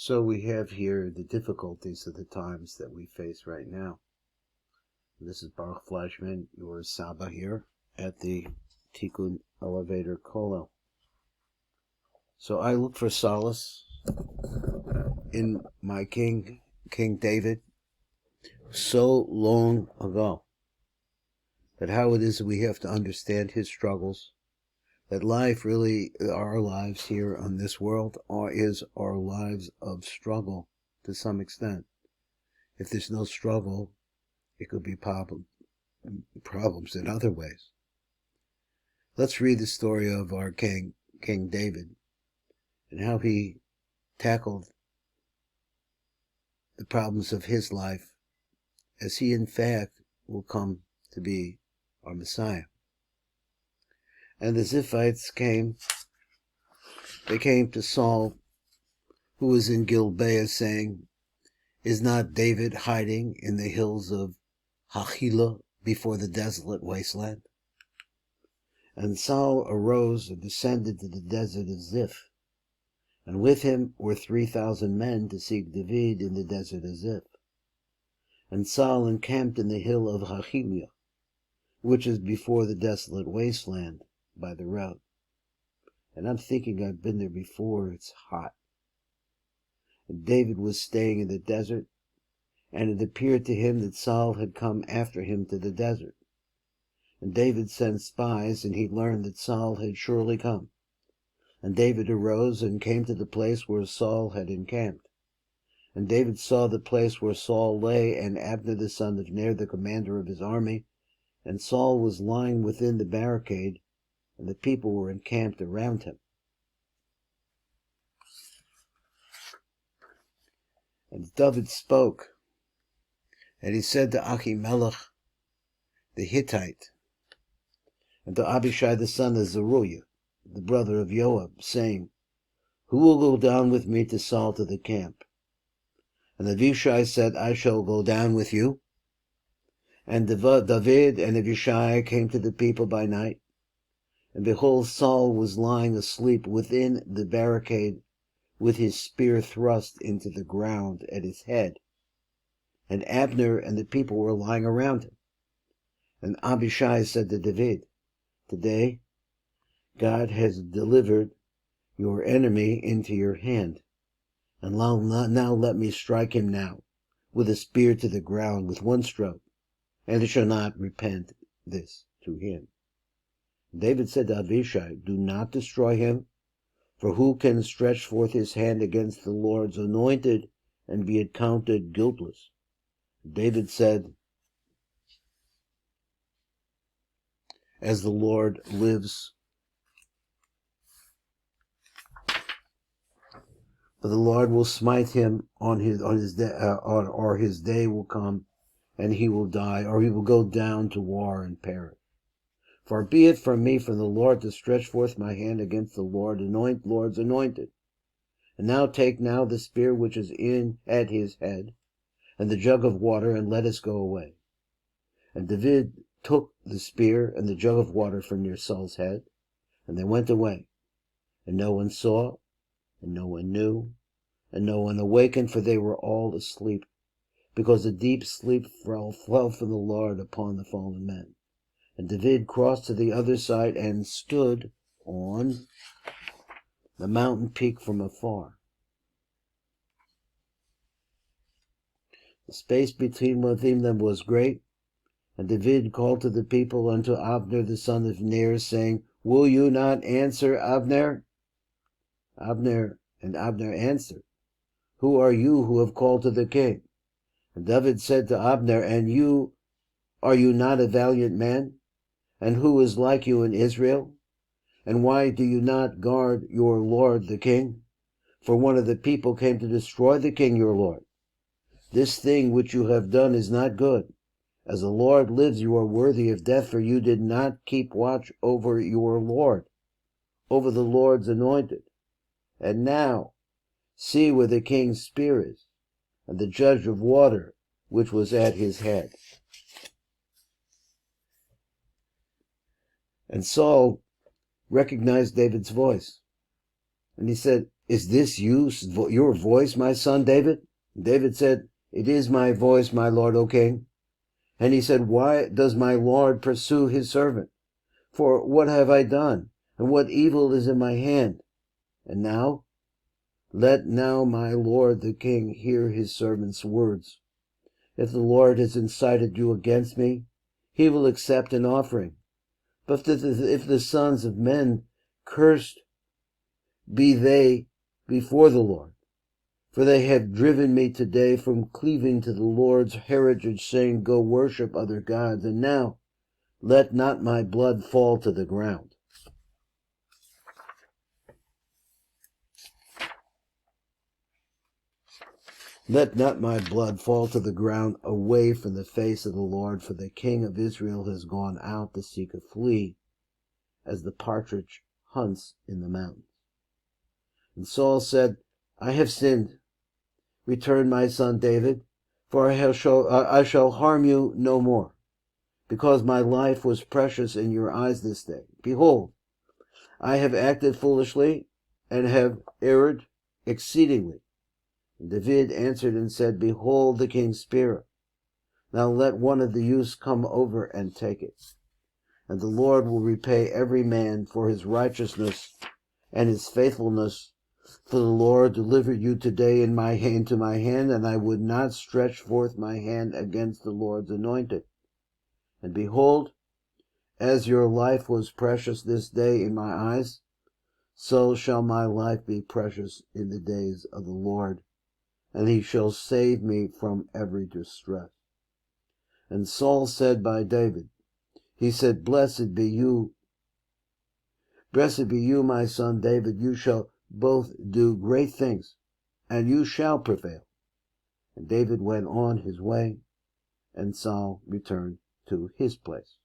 So we have here the difficulties of the times that we face right now. This is Baruch Flashman, your Saba here at the Tikkun Elevator Kollel. So I look for solace in my King David, so long ago, that how it is that we have to understand his struggles, that life really, our lives here on this world is our lives of struggle to some extent. If there's no struggle, it could be problems in other ways. Let's read the story of our King David, and how he tackled the problems of his life, as he in fact will come to be our Messiah. And the Ziphites came to Saul, who was in Gilbeah, saying, "Is not David hiding in the hills of Hachilah before the desolate wasteland?" And Saul arose and descended to the desert of Ziph, and with him were 3,000 men to seek David in the desert of Ziph. And Saul encamped in the hill of Hachilah, which is before the desolate wasteland, by the road. And I'm thinking I've been there before, it's hot. And David was staying in the desert, and it appeared to him that Saul had come after him to the desert. And David sent spies, and he learned that Saul had surely come. And David arose and came to the place where Saul had encamped. And David saw the place where Saul lay, and Abner the son of Ner, the commander of his army. And Saul was lying within the barricade, and the people were encamped around him. And David spoke, and he said to Achimelech the Hittite, and to Abishai the son of Zeruiah, the brother of Joab, saying, "Who will go down with me to Saul to the camp?" And Abishai said, "I shall go down with you." And David and Abishai came to the people by night, and behold, Saul was lying asleep within the barricade, with his spear thrust into the ground at his head. And Abner and the people were lying around him. And Abishai said to David, "Today God has delivered your enemy into your hand, and now let me strike him now with a spear to the ground with one stroke, and it shall not repent this to him." David said to Abishai, "Do not destroy him, for who can stretch forth his hand against the Lord's anointed and be accounted guiltless?" David said, "As the Lord lives, for the Lord will smite him on his day, or his day will come, and he will die, or he will go down to war and perish. Far be it from me from the Lord to stretch forth my hand against the Lord's anointed. And now take now the spear which is at his head, and the jug of water, and let us go away." And David took the spear and the jug of water from near Saul's head, and they went away. And no one saw, and no one knew, and no one awakened, for they were all asleep, because a deep sleep fell from the Lord upon the fallen men. And David crossed to the other side and stood on the mountain peak from afar. The space between them was great. And David called to the people unto Abner the son of Ner, saying, "Will you not answer, Abner?" Abner answered, "Who are you who have called to the king?" And David said to Abner, "Are you not a valiant man? And who is like you in Israel? And why do you not guard your lord the king? For one of the people came to destroy the king your lord. This thing which you have done is not good. As the Lord lives, you are worthy of death, for you did not keep watch over your Lord, over the Lord's anointed. And now, see where the king's spear is, and the jug of water which was at his head." And Saul recognized David's voice, and he said, Is this your voice, my son David? David said, It is my voice, my lord, O king. And he said, Why does my lord pursue his servant? For what have I done? And what evil is in my hand? And now, let now my lord the king hear his servant's words. If the Lord has incited you against me, he will accept an offering. But if the sons of men, cursed be they before the Lord. For they have driven me today from cleaving to the Lord's heritage, saying, Go worship other gods. And now, let not my blood fall to the ground. Let not my blood fall to the ground away from the face of the Lord, for the king of Israel has gone out to seek a flea, as the partridge hunts in the mountains. And Saul said, I have sinned. Return, my son David, for I shall harm you no more, because my life was precious in your eyes this day. Behold, I have acted foolishly, and have erred exceedingly. And David answered and said, Behold the king's spear. Now let one of the youths come over and take it. And the Lord will repay every man for his righteousness and his faithfulness. For the Lord delivered you today in my hand to my hand, and I would not stretch forth my hand against the Lord's anointed. And behold, as your life was precious this day in my eyes, so shall my life be precious in the days of the Lord, and he shall save me from every distress. And Saul said by David, he said, Blessed be you, my son David, you shall both do great things, and you shall prevail. And David went on his way, and Saul returned to his place.